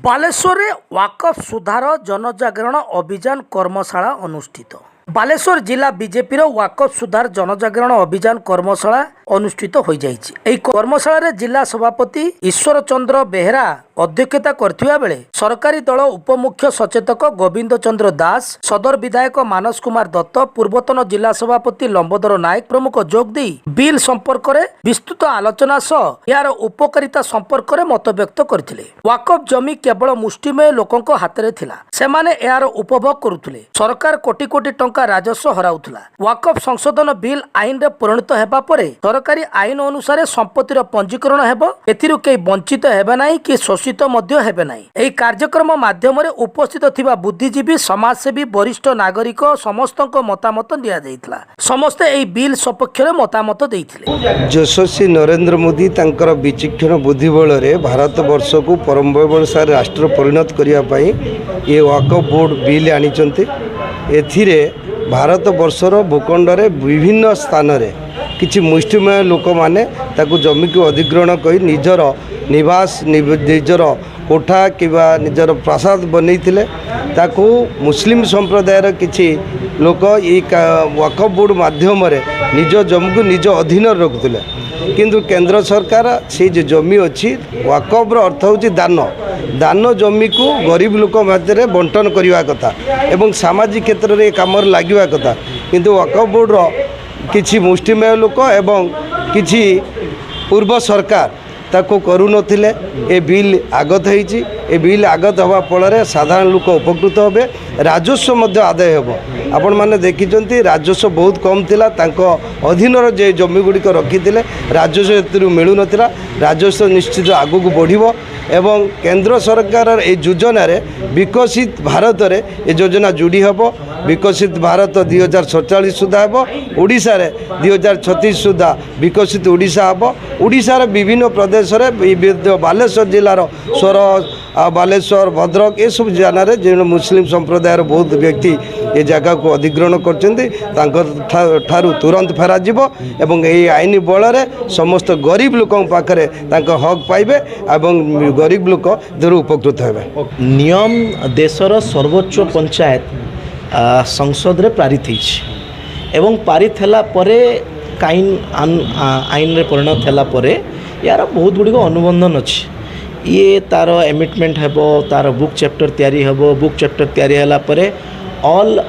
बालेश्वर रे वाकफ सुधार जनजागरण अभियान कर्मशाला अनुष्ठित। बालेश्वर जिला बीजेपी वाकफ सुधार जनजागरण अभियान कर्मशाला अनुष्ठित हो जाइछि। एही कर्मशाला जिला सभापति ईश्वर चंद्र बेहेरा अध्यक्षता करथिबा बेले सरकारी दल उपमुख्य सचेतक गोविंद चंद्र दास, सदर विधायक मानस कुमार दत्त, पूर्वतन जिला सभापति लंबोदर नायक प्रमुख जोग दी बिल संपर्क में विस्तृत आलोचना सह यार उपकारिता संपर्क में मत व्यक्त करथिले। वाकफ जमी केवल मुष्टिमेय लोकंक हाथ में थिला, सेमाने यार उपभोग करुथिले। सरकार कोटी कोटी टंका राजस्व हराउथिला। वाकफ संशोधन बिल आईन रे परिणत हेबा परे सरकारी आईन अनुसार संपत्तिर पंजीकरण हेबो। एथिरु केही वंचित हेबे नाही कि शोषित मध्य हेबे नाही। एही कार्यक्रम माध्यम रे उपस्थित थिबा बुद्धिजीवी, समाजसेवी, वरिष्ठ नागरिक समस्तक मतामत दिया जाइतला। समस्ते एही बिल सपक्ष रे मतामत देइथिले। यशस्वी नरेंद्र मोदी तांकर विचक्षण बुद्धि बल रे भारत वर्ष को परम व्यवसाय राष्ट्र परिणत करिया पई ये वाकफ बोर्ड बिल आनिचंती। एथिरे भारत वर्षर भूखंड रे विभिन्न स्थान रे किछि मुष्टिमेय लोक माने ताकु जमी को अधिग्रहण कर निजर निवास निजर कोठा किबा निजर प्रासाद बनैथिले। ताकु मुस्लिम संप्रदायर किछि लोक ये वाकफ बोर्ड माध्यम रे निज जमी को निज अधीन रखुथिले। किंतु केंद्र सरकार से जो जमी अच्छी वाकफ अर्थ हूँ दान दान जमी को गरीब लोक मध्य बंटन करने कथा एवं सामाजिक क्षेत्र में कम लगे कथा। किंतु वाकफ बोर्ड किछि मुष्टिमेय लोक एवं किछि पूर्व सरकार ताको करू नथिले। ए बिल आगत होईछि। ए बिल आगत हवा फल साधारण लोक उपकृत होबे, राजस्व मध्य आदाय हेबो। आपण माने देखिचंती राजस्व बहुत कम थिला। तांको अधीनर जे जमी गुड़िक रखिथिले राजस्व एतिरु मिलु नथिला। राजस्व निश्चित आगु बढ़िबो एवं केंद्र सरकार ए योजना रे विकसित भारत रे ए योजना जोड़ी हेबो। विकसित भारत 2047 सुधा हेबो। ओडिशा रे 2036 सुधा विकसित ओडिशा हेबो। ओडिशा रे विभिन्न प्रदेश रे बालेश्वर जिलार सोर बालेश्वर भद्रक ये सब जगह रे जे मुस्लिम संप्रदायर बहुत व्यक्ति ये जगह को अधिग्रहण कर तुरंत फेरा जीवो एवं यही आईन बल समस्त गरीब लोकों पाखरे हक पाइबे एवं गरीब लोक उपकृत हेबे। नियम देशर सर्वोच्च पंचायत संसद रे पारित एवं पारित हैला परे आईन रे परिणत हैला परे यार बहुत गुड़िक अनुबंधन अच्छी। ये तार एमिटमेंट हेबो, तार बुक चैप्टर तैयारी हेबो। बुक चैप्टर तैयारी हैला परे ऑल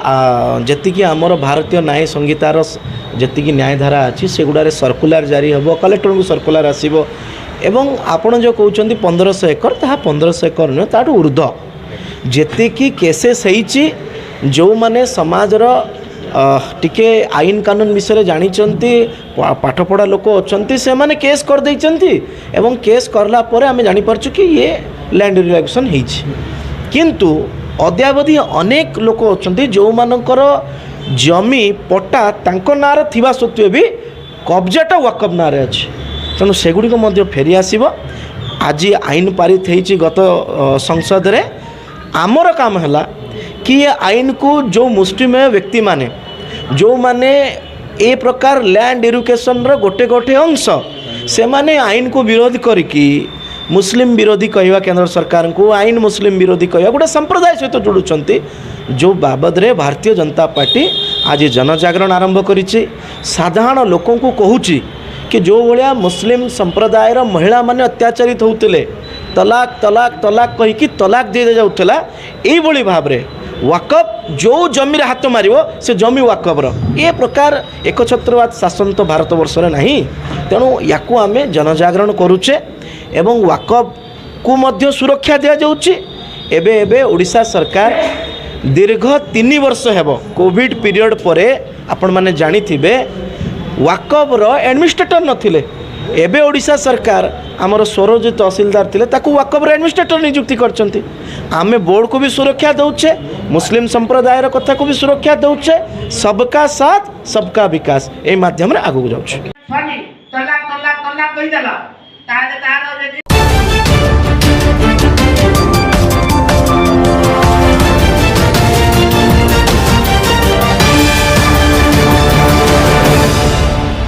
जतिकी आमर भारतीय न्याय संहितार जतिकी न्यायधारा अच्छी से गुड़ारे सर्कुलर जारी हेबो। कलेक्टर को सर्कुलर आसीबो एवं आपण जो कहउचंती 1500 एकर ताहा 1500 एकर न ताटू ऊर्ध्व जतिकी केसेस होईची। जो माने समाजर टिके आईन कानून विषय जानिचंती, पाठपढ़ा लोक अच्छी से माने केस कर देइचंती एवं केस करला परे आमे जानि परछु कि ये लैंड रिलैक्सेशन होईची। किंतु अद्यावधि अनेक लोक अच्छी जो मानकर जमी पट्टा तांको नार थिबा सत्वे भी कब्जाटा वाकफ नारे अच्छी। तेणु सेगुड़ी को फेरी आसीबो। आज आईन पारित होईची गत संसद रे। आमर काम हैला कि ये आईन को जो मुस्लिमेय व्यक्ति माने जो माने ए प्रकार लैंड एजुकेशन रो गोटे गोटे अंश से माने आईन को विरोध करिकी मुस्लिम विरोधी कहवा केंद्र सरकार को आईन मुस्लिम विरोधी कहवा गोटे संप्रदाय सहित जोड़ुचंती। जो बाबद रे भारतीय जनता पार्टी आज जनजागरण आरंभ करिछि। साधारण लोकों को कहूची कि जो भाया मुस्लिम संप्रदायर महिला माने अत्याचारित होउतिले, तलाक तलाक तलाक कहीकि तलाक दे जाउथला, एई भली भाव रे वाकफ जो जमी रे हाथ मारिबो से जमी वाकफर ए प्रकार एकछत्रवाद शासन तो भारत वर्ष रे नहीं। तेणु याकू आमे जनजागरण करूचे एवं वाकफ को मध्य सुरक्षा दिया जाउची। एबे एबे ओडिशा सरकार दीर्घ 3 वर्ष हेबो कोविड पीरियड परे आपण माने जानी थिबे वाकफ रो एडमिनिस्ट्रेटर नथिले। एबे ओडिशा सरकार आमर सरोज तहसीलदार थिले ताकू वाकफ रो एडमिनिस्ट्रेटर नियुक्ति करचंती। आमे बोर्ड को भी सुरक्षा दउचे, मुस्लिम संप्रदायर कथा को भी सुरक्षा दउचे। सबका साथ सबका विकास ए माध्यम रे आगु जाउचे।